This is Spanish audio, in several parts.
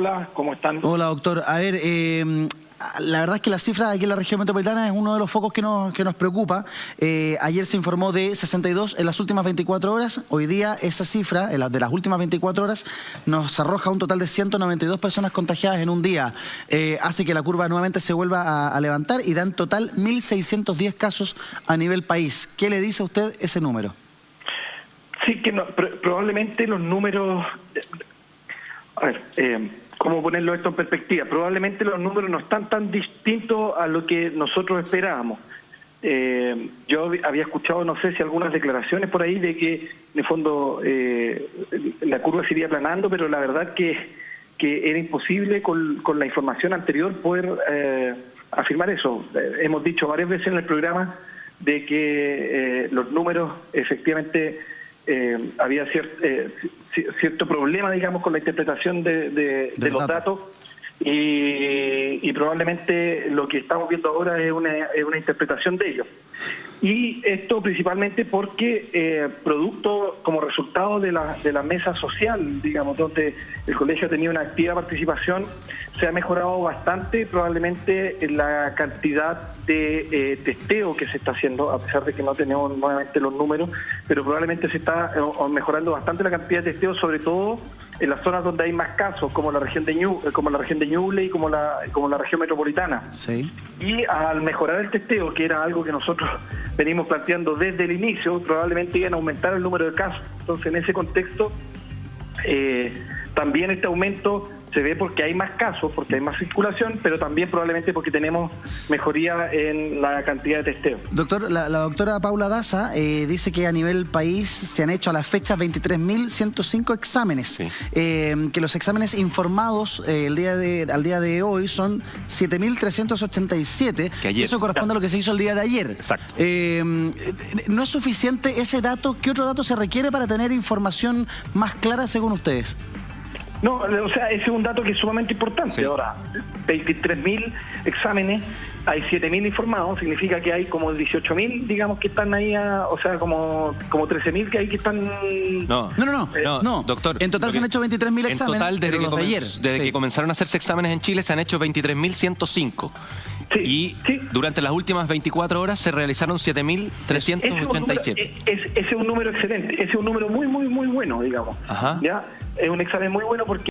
Hola, ¿cómo están? Hola, doctor. A ver, la verdad es que la cifra aquí en la región metropolitana es uno de los focos que nos preocupa. Ayer se informó de 62 en las últimas 24 horas. Hoy día esa cifra, de las últimas 24 horas, nos arroja un total de 192 personas contagiadas en un día. Hace que la curva nuevamente se vuelva a levantar y da en total 1.610 casos a nivel país. ¿Qué le dice a usted ese número? Sí, que no, probablemente los números... A ver, ¿cómo ponerlo esto en perspectiva? Probablemente los números no están tan distintos a lo que nosotros esperábamos. Yo había escuchado, no sé si algunas declaraciones por ahí de que, en el fondo, la curva se iría aplanando, pero la verdad que era imposible con la información anterior poder afirmar eso. Hemos dicho varias veces en el programa de que los números efectivamente... había cierto problema, digamos, con la interpretación de los datos y probablemente lo que estamos viendo ahora es una interpretación de ellos. Y esto principalmente porque producto como resultado de la mesa social, digamos, donde el colegio ha tenido una activa participación, se ha mejorado bastante probablemente la cantidad de testeo que se está haciendo, a pesar de que no tenemos nuevamente los números, pero probablemente se está mejorando bastante la cantidad de testeo, sobre todo en las zonas donde hay más casos, como la región de Ñuble y como la región metropolitana. Sí. Y al mejorar el testeo, que era algo que nosotros venimos planteando desde el inicio, probablemente iban a aumentar el número de casos. Entonces, en ese contexto, también este aumento se ve porque hay más casos, porque hay más circulación, pero también probablemente porque tenemos mejoría en la cantidad de testeo. Doctor, la doctora Paula Daza dice que a nivel país se han hecho a la fecha 23.105 exámenes. Sí. Que los exámenes informados al día de hoy son 7.387. Eso corresponde a lo que se hizo el día de ayer. Exacto. ¿No es suficiente ese dato? ¿Qué otro dato se requiere para tener información más clara según ustedes? No, o sea, ese es un dato que es sumamente importante. Sí. Ahora, 23.000 exámenes, hay 7.000 informados, significa que hay como 18.000, digamos, que están ahí, o sea, como 13.000 que hay que están... No, doctor. En total se han hecho 23.000 exámenes. En total, desde que comenzaron a hacerse exámenes en Chile, se han hecho 23.105. Sí, y durante las últimas 24 horas se realizaron 7.387. Ese es un número excelente, ese es un número muy, muy, muy bueno, digamos. Ajá. ¿Ya? Es un examen muy bueno porque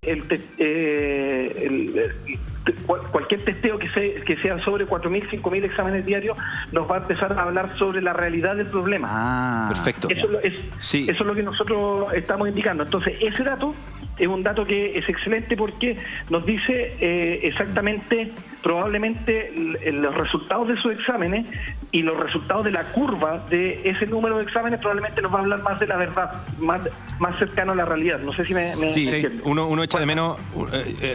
cualquier testeo que sea sobre 4.000, 5.000 exámenes diarios nos va a empezar a hablar sobre la realidad del problema. Perfecto. Eso es lo que nosotros estamos indicando. Entonces, ese dato es un dato que es excelente porque nos dice exactamente, probablemente, los resultados de esos exámenes y los resultados de la curva de ese número de exámenes probablemente nos va a hablar más de la verdad, más cercano a la realidad. No sé si me uno echa de menos,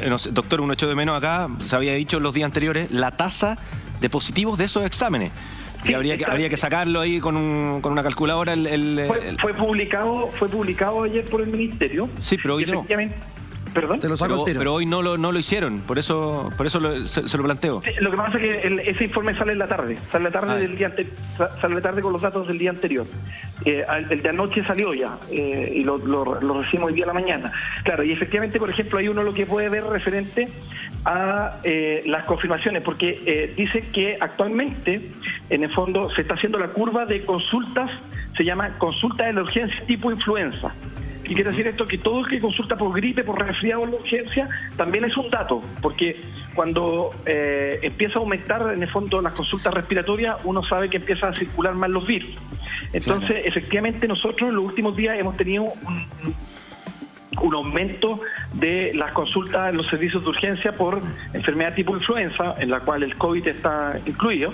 no sé, doctor, uno echó de menos acá, se había dicho los días anteriores, la tasa de positivos de esos exámenes. Sí, y habría que sacarlo ahí con una calculadora. Fue publicado ayer por el Ministerio. Sí, pero hoy no. ¿Perdón? Pero hoy no lo hicieron, por eso se lo planteo. Sí, lo que pasa es que ese informe sale en la tarde, sale la tarde con los datos del día anterior. El de anoche salió ya y lo recibimos hoy día a la mañana. Claro, y efectivamente, por ejemplo, hay uno lo que puede ver referente a las confirmaciones, porque dice que actualmente, en el fondo, se está haciendo la curva de consultas, se llama consulta de la urgencia tipo influenza. ¿Qué quiere decir esto? Que todo el que consulta por gripe, por resfriado en la urgencia, también es un dato, porque cuando empieza a aumentar, en el fondo, las consultas respiratorias, uno sabe que empieza a circular más los virus. Entonces, efectivamente, nosotros en los últimos días hemos tenido un aumento de las consultas en los servicios de urgencia por enfermedad tipo influenza, en la cual el COVID está incluido.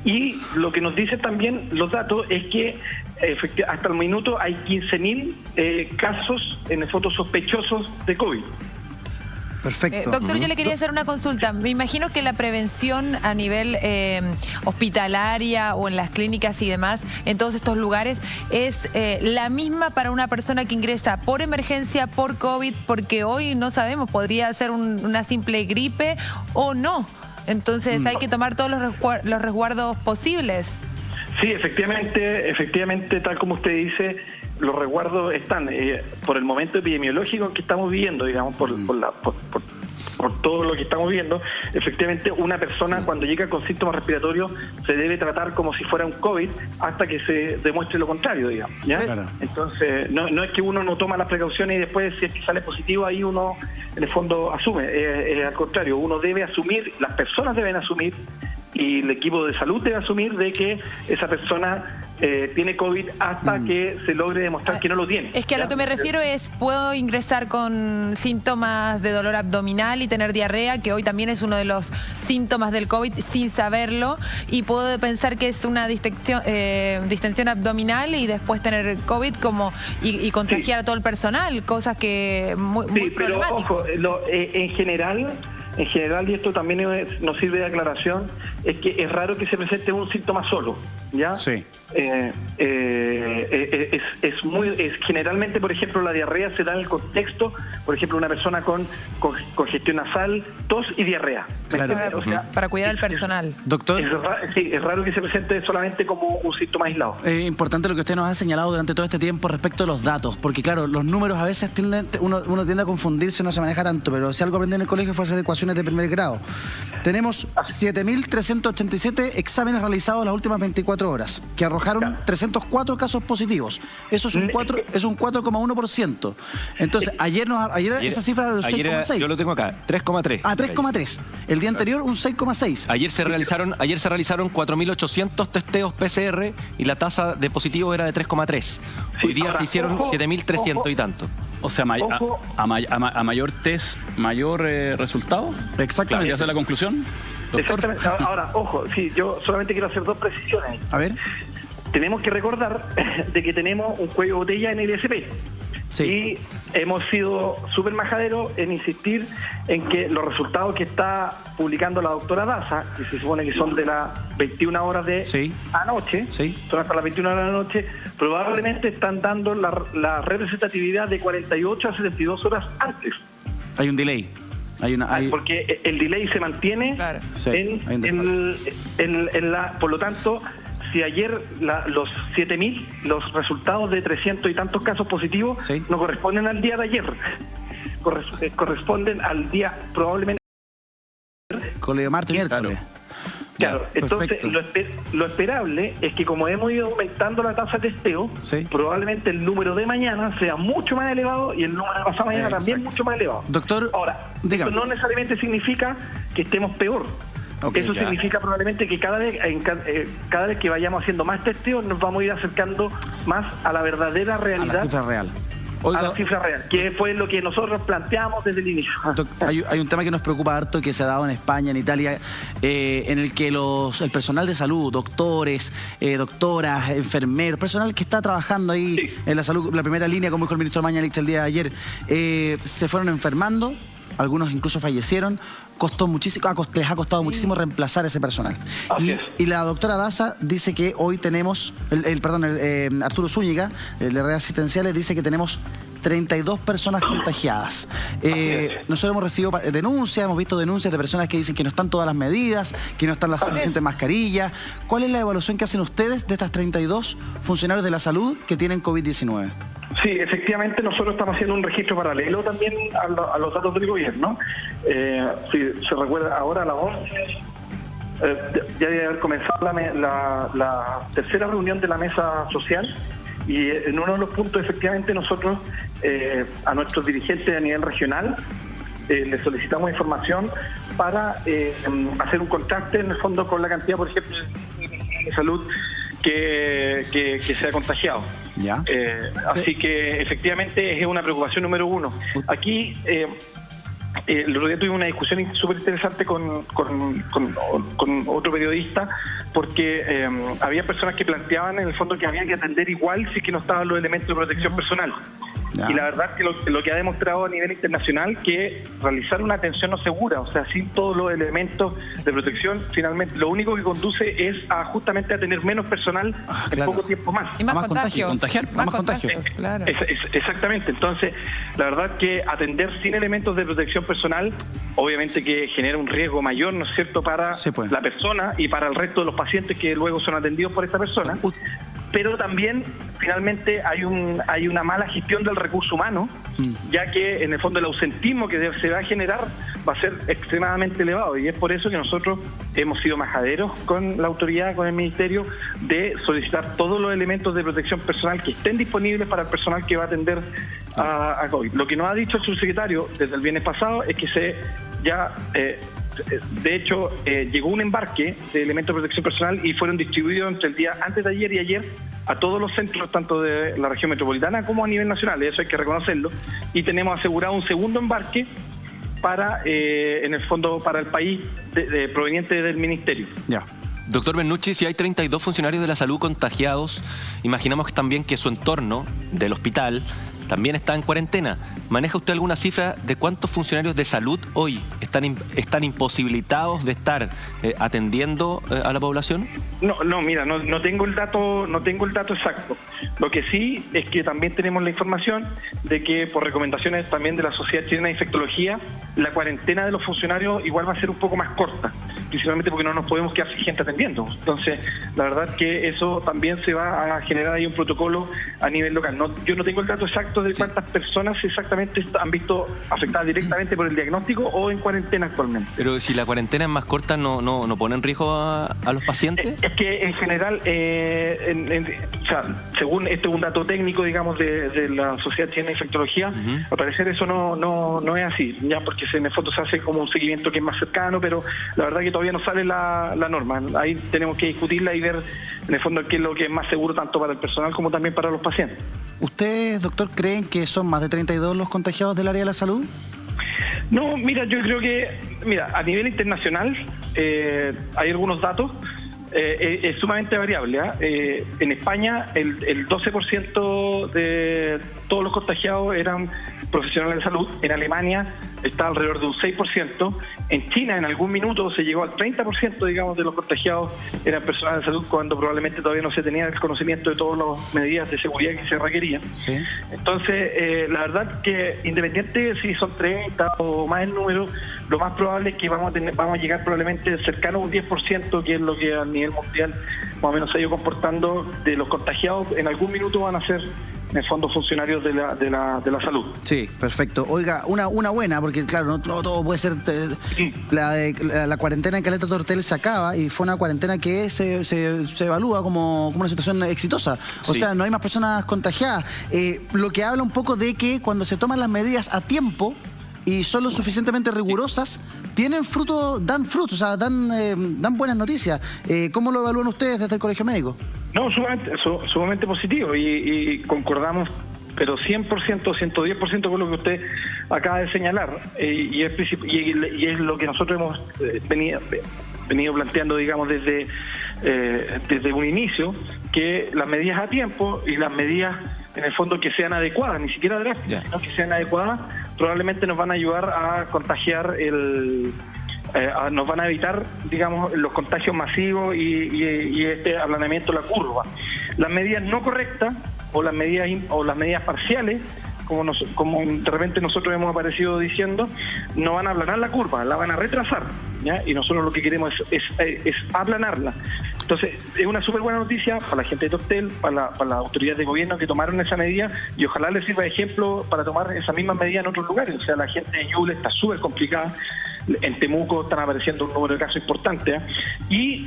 Y lo que nos dicen también los datos es que hasta el minuto hay 15.000 casos en el fondo sospechosos de COVID. Perfecto. Doctor, yo le quería hacer una consulta. Me imagino que la prevención a nivel hospitalaria o en las clínicas y demás, en todos estos lugares, es la misma para una persona que ingresa por emergencia, por COVID, porque hoy no sabemos, podría ser una simple gripe o no. Entonces hay que tomar todos los resguardos posibles. Sí, efectivamente, tal como usted dice, los resguardos están por el momento epidemiológico que estamos viviendo, digamos, por todo lo que estamos viendo. Efectivamente, una persona cuando llega con síntomas respiratorios se debe tratar como si fuera un COVID hasta que se demuestre lo contrario, digamos, ¿ya? Claro. Entonces, no es que uno no toma las precauciones y después, si es que sale positivo, ahí uno en el fondo asume. Al contrario, uno debe asumir, las personas deben asumir, y el equipo de salud debe asumir de que esa persona tiene COVID hasta que se logre demostrar que no lo tiene. Es que a lo que me refiero es, puedo ingresar con síntomas de dolor abdominal y tener diarrea, que hoy también es uno de los síntomas del COVID, sin saberlo, y puedo pensar que es una distensión abdominal y después tener COVID y contagiar a todo el personal, cosas que muy pero ojo, en general, y esto también nos sirve de aclaración, es que es raro que se presente un síntoma solo, ¿ya? Sí. Generalmente, por ejemplo, la diarrea se da en el contexto, por ejemplo, una persona con congestión nasal, tos y diarrea. Claro. O sea, para cuidar al personal. Doctor. Es raro que se presente solamente como un síntoma aislado. Importante lo que usted nos ha señalado durante todo este tiempo respecto a los datos, porque claro, los números a veces uno tiende a confundirse, no se maneja tanto, pero si algo aprendí en el colegio fue hacer ecuaciones de primer grado. Tenemos 7.387 exámenes realizados en las últimas 24 horas, que arrojaron 304 casos positivos. Eso es un 4,1%. Entonces, ayer esa cifra era de 6,6. Yo lo tengo acá, 3,3. Ah, 3,3. El día anterior un 6,6. Ayer se realizaron 4.800 testeos PCR y la tasa de positivos era de 3,3. Hoy día se hicieron 7.300 y tanto. O sea, a mayor test, mayor resultado. Exactamente. ¿Ya hace la conclusión, doctor? Exactamente. Ahora, ojo, sí, yo solamente quiero hacer dos precisiones. A ver. Tenemos que recordar de que tenemos un cuello de botella en el ISP. Sí. Y hemos sido súper majaderos en insistir en que los resultados que está publicando la doctora Daza, que se supone que son de las 21 horas de anoche, son hasta las 21 horas de la noche, probablemente están dando la representatividad de 48 a 72 horas antes. Hay un delay. Porque el delay se mantiene por lo tanto, si ayer los 7.000, los resultados de 300 y tantos casos positivos no corresponden al día de ayer, corresponden al día probablemente colegio martes, miércoles. Claro, entonces lo esperable es que como hemos ido aumentando la tasa de testeo, probablemente el número de mañana sea mucho más elevado y el número de pasado mañana también mucho más elevado. Doctor, ahora, esto no necesariamente significa que estemos peor. Eso significa probablemente que cada vez que vayamos haciendo más testeos nos vamos a ir acercando más a la verdadera realidad. A la cifra real. A la cifra real, que fue lo que nosotros planteamos desde el inicio. Hay un tema que nos preocupa harto, que se ha dado en España, en Italia, en el que el personal de salud, doctores, doctoras, enfermeros, personal que está trabajando ahí en la salud, la primera línea, como dijo el ministro Mañalich el día de ayer, se fueron enfermando, algunos incluso fallecieron. Les ha costado muchísimo reemplazar ese personal. Y la doctora Daza dice que hoy tenemos, Arturo Zúñiga, el de redes asistenciales, dice que tenemos 32 personas contagiadas. Nosotros hemos recibido denuncias, hemos visto denuncias de personas que dicen que no están todas las medidas, que no están las suficientes mascarillas. ¿Cuál es la evaluación que hacen ustedes de estas 32 funcionarios de la salud que tienen COVID-19? Sí, efectivamente nosotros estamos haciendo un registro paralelo también a los datos del gobierno. Si se recuerda ahora la voz, ya debe haber comenzado la tercera reunión de la mesa social y en uno de los puntos efectivamente nosotros a nuestros dirigentes a nivel regional les solicitamos información para hacer un contraste en el fondo con la cantidad, por ejemplo, de salud que se ha contagiado. Así que efectivamente es una preocupación número uno. Aquí el otro día tuve una discusión súper interesante con otro periodista porque había personas que planteaban en el fondo que había que atender igual si es que no estaban los elementos de protección personal. Y la verdad que lo que ha demostrado a nivel internacional que realizar una atención no segura, o sea, sin todos los elementos de protección, finalmente lo único que conduce es justamente a tener menos personal en poco tiempo más. Y más contagios. Más contagios. Claro. Exactamente. Entonces, la verdad que atender sin elementos de protección personal, obviamente que genera un riesgo mayor, ¿no es cierto?, para la persona y para el resto de los pacientes que luego son atendidos por esta persona. pero también finalmente hay una mala gestión del recurso humano, ya que en el fondo el ausentismo que se va a generar va a ser extremadamente elevado, y es por eso que nosotros hemos sido majaderos con la autoridad, con el Ministerio, de solicitar todos los elementos de protección personal que estén disponibles para el personal que va a atender a COVID. Lo que nos ha dicho el subsecretario desde el viernes pasado es que de hecho, llegó un embarque de elementos de protección personal y fueron distribuidos entre el día antes de ayer y ayer a todos los centros, tanto de la región metropolitana como a nivel nacional. Eso hay que reconocerlo. Y tenemos asegurado un segundo embarque para, en el fondo, para el país proveniente del Ministerio. Ya. Doctor Bernucci, si hay 32 funcionarios de la salud contagiados, imaginamos también que su entorno del hospital también está en cuarentena. ¿Maneja usted alguna cifra de cuántos funcionarios de salud hoy están imposibilitados de estar atendiendo a la población? No, mira, no tengo el dato exacto. Lo que sí es que también tenemos la información de que por recomendaciones también de la Sociedad Chilena de Infectología, la cuarentena de los funcionarios igual va a ser un poco más corta, principalmente porque no nos podemos quedar sin gente atendiendo. Entonces, la verdad que eso también se va a generar ahí un protocolo a nivel local. Yo no tengo el dato exacto de cuántas personas exactamente han visto afectadas directamente por el diagnóstico o en cuarentena actualmente. Pero si la cuarentena es más corta, ¿no pone en riesgo a los pacientes? Es que en general, o sea, según este es un dato técnico, digamos, de la Sociedad Chilena de Infectología, al parecer eso no es así, ya, porque en el fondo se hace como un seguimiento que es más cercano, pero la verdad que todavía no sale la norma. Ahí tenemos que discutirla y ver en el fondo qué es lo que es más seguro tanto para el personal como también para los pacientes. ¿Ustedes, doctor, creen que son más de 32 los contagiados del área de la salud? No, mira, yo creo que, a nivel internacional hay algunos datos, es sumamente variable. En España el 12% de todos los contagiados eran profesionales de salud, en Alemania está alrededor de un 6%, en China en algún minuto se llegó al 30%, digamos, de los contagiados eran personas de salud, cuando probablemente todavía no se tenía el conocimiento de todas las medidas de seguridad que se requerían. Sí. Entonces, la verdad que independiente de si son 30 o más el número, lo más probable es que vamos a llegar probablemente cercano a un 10%, que es lo que a nivel mundial más o menos se ha ido comportando de los contagiados. En algún minuto van a ser en el fondo funcionarios de la salud. Sí, perfecto. Oiga, una buena, porque claro, no todo puede ser... La cuarentena en Caleta Tortel se acaba y fue una cuarentena que se evalúa como una situación exitosa. O sea, no hay más personas contagiadas. Lo que habla un poco de que cuando se toman las medidas a tiempo y son lo suficientemente rigurosas, tienen fruto, dan frutos, o sea, dan buenas noticias. ¿Cómo lo evalúan ustedes desde el Colegio Médico? No, sumamente positivo y concordamos, pero 100%, 110% con lo que usted acaba de señalar. Y es lo que nosotros hemos venido planteando, digamos, desde un inicio, que las medidas a tiempo y las medidas en el fondo que sean adecuadas, ni siquiera drásticas, sino que sean adecuadas, probablemente nos van a ayudar a contagiar nos van a evitar, digamos, los contagios masivos y este aplanamiento de la curva. Las medidas no correctas o las medidas parciales, como de repente nosotros hemos aparecido diciendo, no van a aplanar la curva, la van a retrasar, ¿ya? Y nosotros lo que queremos es aplanarla. Entonces, es una súper buena noticia para la gente de Tortel, para las autoridades de gobierno que tomaron esa medida, y ojalá les sirva de ejemplo para tomar esa misma medida en otros lugares. O sea, la gente de Ñuble está súper complicada. En Temuco están apareciendo un número de casos importante. Y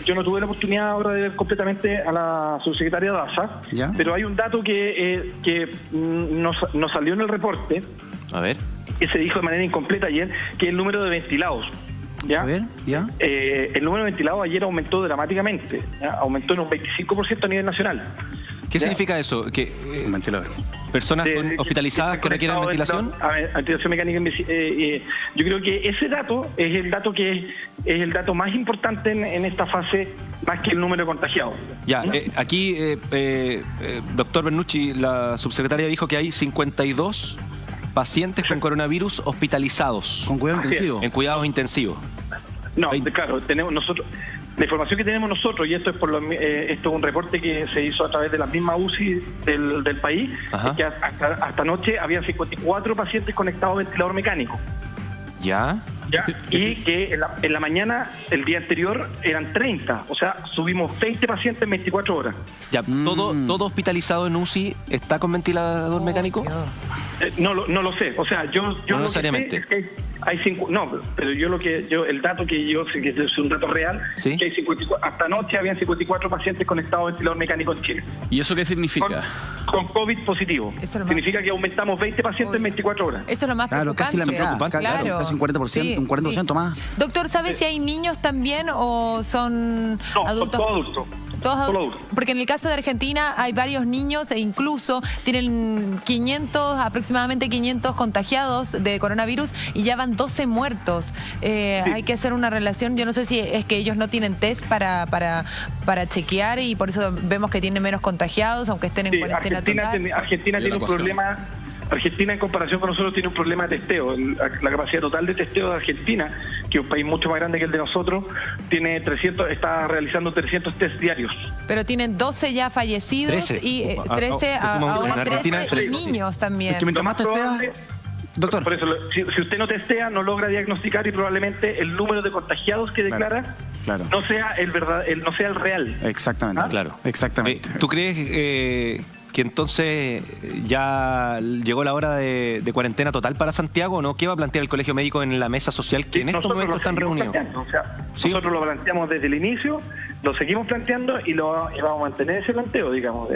yo no tuve la oportunidad ahora de ver completamente a la subsecretaria Daza, ¿ya? Pero hay un dato que nos salió en el reporte. A ver. Que se dijo de manera incompleta ayer, que es el número de ventilados. ¿Ya? A ver, ¿ya? El número de ventilados ayer aumentó dramáticamente, ¿ya? Aumentó en un 25% a nivel nacional. ¿Qué significa eso? ¿Que personas hospitalizadas que requieren ventilación? Ventilación mecánica. Yo creo que ese dato es el dato que es el dato más importante en esta fase, más que el número de contagiados. Ya, ¿no? Aquí, doctor Bernucci, la subsecretaria dijo que hay 52 pacientes con coronavirus hospitalizados. ¿Con cuidados intensivos? En cuidados intensivos. No, claro, tenemos nosotros... La información que tenemos nosotros, y esto es esto es un reporte que se hizo a través de la misma UCI del país, es que hasta anoche había 54 pacientes conectados a ventilador mecánico. ¿Ya? ¿ya? Y que en la mañana, el día anterior, eran 30. O sea, subimos 20 pacientes en 24 horas. Ya, ¿todo hospitalizado en UCI está con ventilador mecánico? No lo sé. O sea, yo No lo necesariamente. que sé es que hay pero el dato que yo sé que es un dato real, ¿Sí? que hay 54, hasta anoche habían 54 pacientes conectados a ventilador mecánico en Chile. ¿Y eso qué significa? Con COVID positivo. Eso es lo más- Significa que aumentamos 20 pacientes en 24 horas. Eso es lo más Claro, preocupante. casi la mitad, Claro. casi un 40%, Sí, un 40% más. Doctor, ¿sabe si hay niños también o son No, adultos? son todos adultos. Todos Solo adultos. adultos. Porque en el caso de Argentina hay varios niños e incluso tienen aproximadamente 500 contagiados de coronavirus y ya van 12 muertos. Hay que hacer una relación, yo no sé si es que ellos no tienen test para chequear y por eso vemos que tienen menos contagiados, aunque estén en Sí, cuarentena total. Argentina tiene un problema. Argentina, en comparación con nosotros, tiene un problema de testeo. La capacidad total de testeo de Argentina, que es un país mucho más grande que el de nosotros, está realizando 300 test diarios. Pero tienen 12 ya fallecidos 13. y 13 En ahora Argentina, 13 y 13. niños también. Es que mientras más testea, doctor. Por eso, si usted no testea, no logra diagnosticar y probablemente el número de contagiados que declara claro. no sea no sea el real. Exactamente. Claro. Exactamente. ¿Tú crees que entonces ya llegó la hora de cuarentena total para Santiago o no? ¿Qué va a plantear el Colegio Médico en la mesa social que en estos Nosotros momentos lo están seguimos reunidos? planteando, o sea, Sí. nosotros lo planteamos desde el inicio, lo seguimos planteando y vamos a mantener ese planteo, digamos.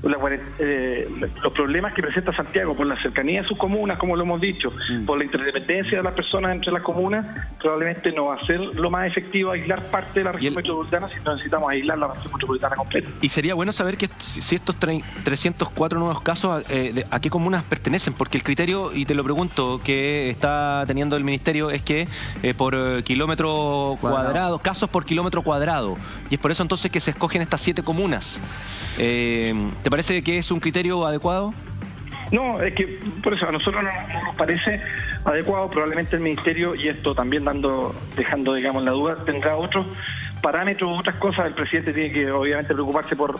Los problemas que presenta Santiago por la cercanía de sus comunas, como lo hemos dicho, por la interdependencia de las personas entre las comunas, probablemente no va a ser lo más efectivo aislar parte de la región metropolitana, si no necesitamos aislar la región metropolitana completa. Y sería bueno saber que si estos 304 nuevos casos, ¿a qué comunas pertenecen? Porque el criterio, y te lo pregunto, que está teniendo el Ministerio es que por kilómetro cuadrado, casos por kilómetro cuadrado. Y es por eso entonces que se escogen estas 7 comunas. ¿Te parece que es un criterio adecuado? No, es que por eso a nosotros no nos parece adecuado. Probablemente el Ministerio, y esto también dejando digamos la duda, tendrá otros parámetros, otras cosas. El presidente tiene que obviamente preocuparse por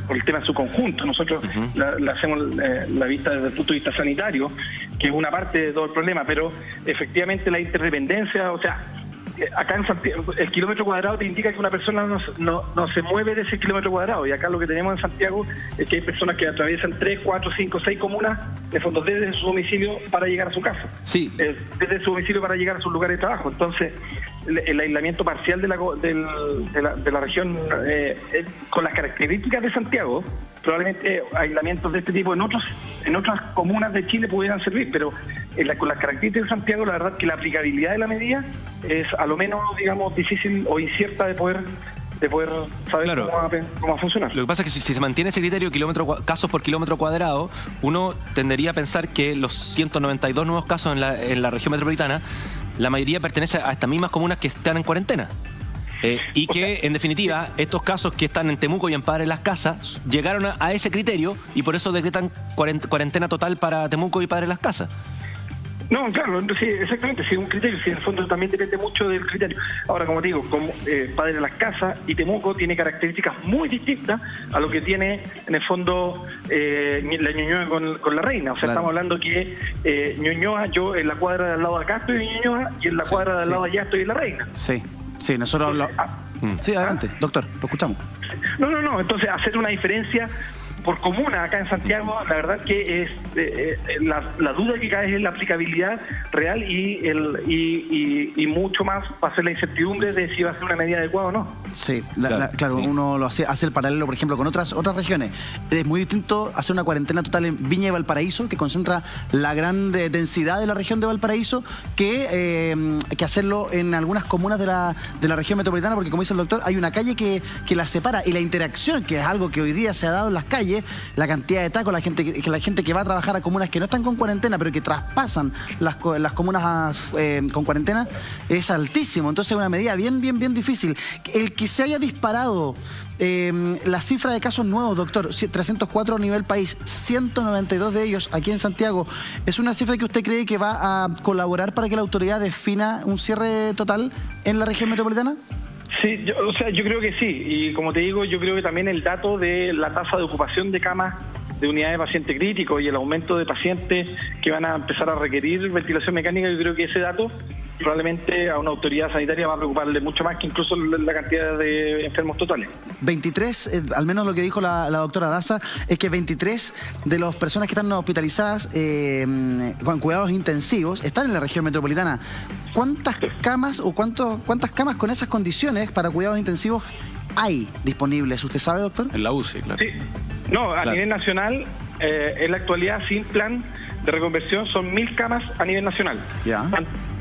el tema en su conjunto. Nosotros le hacemos la vista desde el punto de vista sanitario, que es una parte de todo el problema, pero efectivamente la interdependencia, o sea, acá en Santiago, el kilómetro cuadrado te indica que una persona no se mueve de ese kilómetro cuadrado, y acá lo que tenemos en Santiago es que hay personas que atraviesan 3, 4, 5, 6 comunas, de fondo desde su domicilio para llegar a su casa. Sí. Desde su domicilio para llegar a su lugar de trabajo. Entonces, el aislamiento parcial de la región, con las características de Santiago, probablemente aislamientos de este tipo en otras comunas de Chile pudieran servir, pero con las características de Santiago, la verdad que la aplicabilidad de la medida es a lo menos, digamos, difícil o incierta de poder saber Claro. cómo va a funcionar. Lo que pasa es que si se mantiene ese criterio casos por kilómetro cuadrado, uno tendería a pensar que los 192 nuevos casos en la región metropolitana, la mayoría pertenece a estas mismas comunas que están en cuarentena. Y que, en definitiva, estos casos que están en Temuco y en Padre Las Casas llegaron a ese criterio y por eso decretan cuarentena total para Temuco y Padre Las Casas. No, claro, sí, exactamente, sí, un criterio, sí, en el fondo también depende mucho del criterio. Ahora, como te digo, Padre Las Casas y Temuco tiene características muy distintas a lo que tiene, en el fondo, la Ñuñoa con la Reina. O sea, Claro. estamos hablando que Ñuñoa, yo en la cuadra de al lado de acá estoy en Ñuñoa y en la cuadra de al lado de allá estoy en la Reina. Sí, nosotros hablamos. Sí, adelante, doctor, lo escuchamos. No, entonces hacer una diferencia por comuna acá en Santiago, la verdad que es la duda que cae es en la aplicabilidad real y mucho más va a ser la incertidumbre de si va a ser una medida adecuada o no. Sí, Claro. sí. Uno lo hace el paralelo, por ejemplo, con otras regiones. Es muy distinto hacer una cuarentena total en Viña y Valparaíso, que concentra la gran densidad de la región de Valparaíso, que hacerlo en algunas comunas de la región metropolitana, porque como dice el doctor, hay una calle que la separa, y la interacción, que es algo que hoy día se ha dado en las calles, la cantidad de tacos, la gente que va a trabajar a comunas que no están con cuarentena, pero que traspasan las comunas con cuarentena, es altísimo. Entonces es una medida bien difícil. El que se haya disparado la cifra de casos nuevos, doctor, 304 a nivel país, 192 de ellos aquí en Santiago, ¿es una cifra que usted cree que va a colaborar para que la autoridad defina un cierre total en la región metropolitana? Sí, yo creo que sí, y como te digo, yo creo que también el dato de la tasa de ocupación de camas de unidades de paciente crítico y el aumento de pacientes que van a empezar a requerir ventilación mecánica, yo creo que ese dato probablemente a una autoridad sanitaria va a preocuparle mucho más que incluso la cantidad de enfermos totales. 23, al menos lo que dijo la doctora Daza, es que 23 de las personas que están hospitalizadas con cuidados intensivos están en la región metropolitana. ¿Cuántas camas o cuántas camas con esas condiciones para cuidados intensivos hay disponibles? ¿Usted sabe, doctor? En la UCI, claro. Sí. No, a nivel nacional, en la actualidad, sin plan de reconversión, son 1000 camas a nivel nacional. Ya.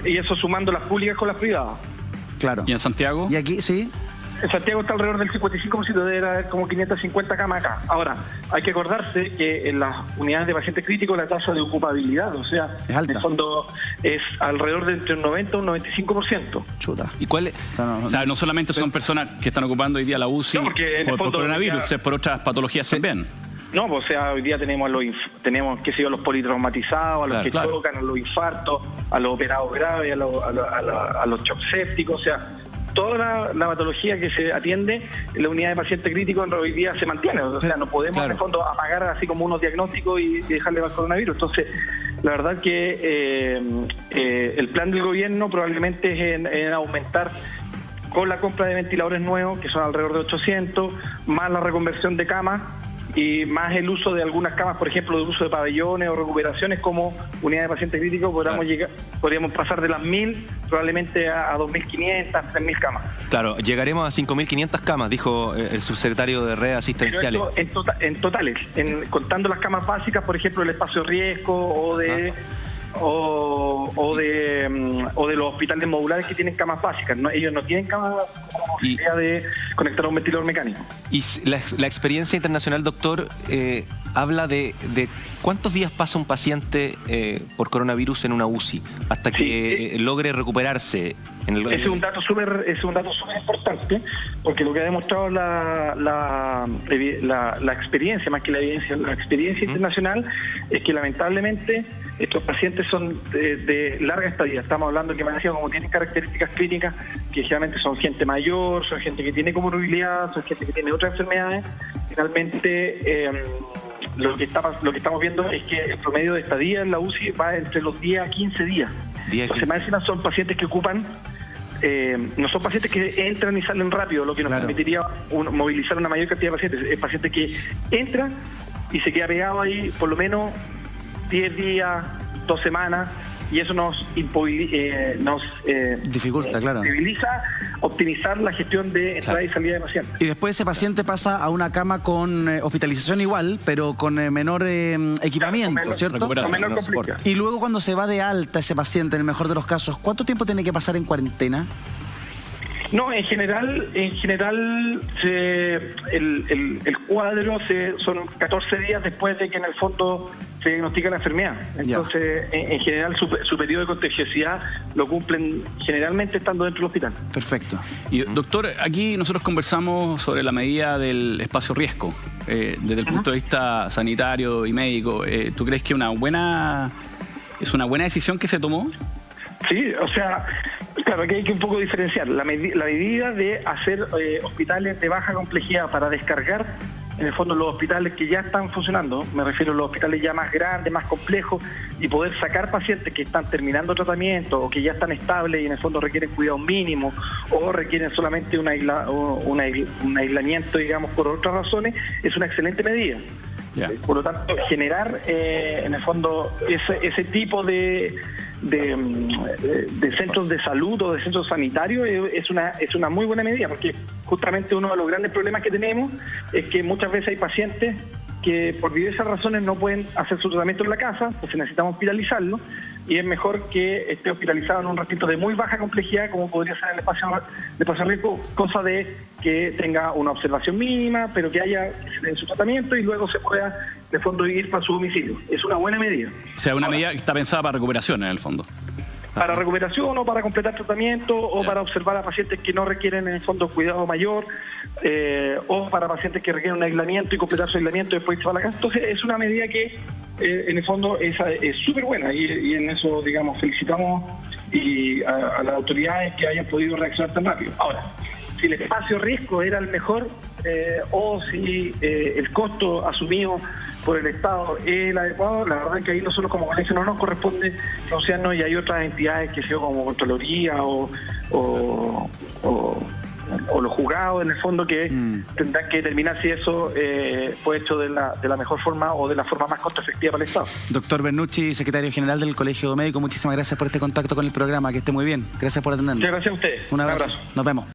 Y eso sumando las públicas con las privadas. Claro. ¿Y en Santiago? Y aquí, sí. En Santiago está alrededor del 55%, debe haber como 550 camas acá. Ahora, hay que acordarse que en las unidades de pacientes críticos la tasa de ocupabilidad, o sea, es alta. en el fondo es alrededor de entre un 90 y un 95%. Chuta. ¿Y cuál es? O sea, no solamente son personas que están ocupando hoy día la UCI No, porque en el por fondo coronavirus, ya- por otras patologías también. No, pues, o sea, hoy día tenemos qué sé yo, los politraumatizados, a los que chocan, a los infartos, a los operados graves, a los shock sépticos, o sea, toda la patología que se atiende en la unidad de paciente crítico hoy día se mantiene. O sea, no podemos en el fondo apagar así como unos diagnósticos y dejarle al coronavirus. Entonces, la verdad que el plan del gobierno probablemente es en aumentar con la compra de ventiladores nuevos, que son alrededor de 800, más la reconversión de camas y más el uso de algunas camas, por ejemplo, el uso de pabellones o recuperaciones como unidad de paciente crítico, podríamos pasar de las 1000 probablemente a 2500, 3000 camas. Claro, llegaremos a 5500 camas, dijo el subsecretario de redes asistenciales. Pero esto en totales, contando las camas básicas, por ejemplo, el espacio riesgo o de los hospitales modulares que tienen camas básicas. ¿No? Ellos no tienen camas como posibilidad de conectar a un ventilador mecánico. Y la experiencia internacional, doctor, habla de cuántos días pasa un paciente por coronavirus en una UCI hasta que logre recuperarse. Ese es un dato súper importante, porque lo que ha demostrado la experiencia, más que la evidencia, la experiencia internacional, es que lamentablemente estos pacientes son de larga estadía. Estamos hablando que me decía, como tienen características clínicas, que generalmente son gente mayor, son gente que tiene comorbilidad, son gente que tiene otras enfermedades. Finalmente, lo que estamos viendo es que el promedio de estadía en la UCI va entre los 10 a 15 días. Entonces, más encima son pacientes que ocupan, no son pacientes que entran y salen rápido, lo que nos permitiría movilizar una mayor cantidad de pacientes. Es paciente que entra y se queda pegado ahí por lo menos 10 días, 2 semanas, y eso nos dificulta, claro. Posibiliza optimizar la gestión de entrada y salida de pacientes. Y después ese paciente pasa a una cama con hospitalización igual, pero con menor equipamiento, ¿cierto? Con menor complicación. Y luego cuando se va de alta ese paciente, en el mejor de los casos, ¿cuánto tiempo tiene que pasar en cuarentena? No, en general el cuadro son 14 días después de que en el fondo se diagnostica la enfermedad. Entonces, en general, su periodo de contagiosidad lo cumplen generalmente estando dentro del hospital. Perfecto. Y doctor, aquí nosotros conversamos sobre la medida del espacio riesgo. Desde el punto de vista sanitario y médico, ¿tú crees que es una buena decisión que se tomó? Sí, o sea, claro, que hay que un poco diferenciar. La medida de hacer hospitales de baja complejidad para descargar, en el fondo, los hospitales que ya están funcionando, me refiero a los hospitales ya más grandes, más complejos, y poder sacar pacientes que están terminando tratamiento o que ya están estables y en el fondo requieren cuidados mínimos o requieren solamente un aislamiento, digamos, por otras razones, es una excelente medida. Por lo tanto, generar, en el fondo, ese tipo de centros de salud o de centros sanitarios es una muy buena medida, porque justamente uno de los grandes problemas que tenemos es que muchas veces hay pacientes que por diversas razones no pueden hacer su tratamiento en la casa, entonces necesitamos hospitalizarlo, y es mejor que esté hospitalizado en un recinto de muy baja complejidad, como podría ser el espacio de riesgo, cosa de que tenga una observación mínima, pero que haya en su tratamiento y luego se pueda, de fondo, ir para su domicilio. Es una buena medida. O sea, una medida que está pensada para recuperación, en el fondo. Para recuperación o para completar tratamiento o para observar a pacientes que no requieren en el fondo cuidado mayor o para pacientes que requieren un aislamiento y completar su aislamiento y después irse a la casa. Entonces es una medida que en el fondo es súper buena y en eso, digamos, felicitamos a las autoridades que hayan podido reaccionar tan rápido. Ahora, si el espacio riesgo era el mejor o si el costo asumido por el Estado es el adecuado, la verdad es que ahí nosotros como colegio no nos corresponde pronunciarnos, y hay otras entidades que sea como Contraloría o los juzgados en el fondo que tendrán que determinar si eso fue hecho de la mejor forma o de la forma más costo efectiva para el Estado. Doctor Bernucci, secretario general del Colegio Médico, muchísimas gracias por este contacto con el programa, que esté muy bien. Gracias por atendernos. Muchas gracias a ustedes. Un abrazo. Nos vemos.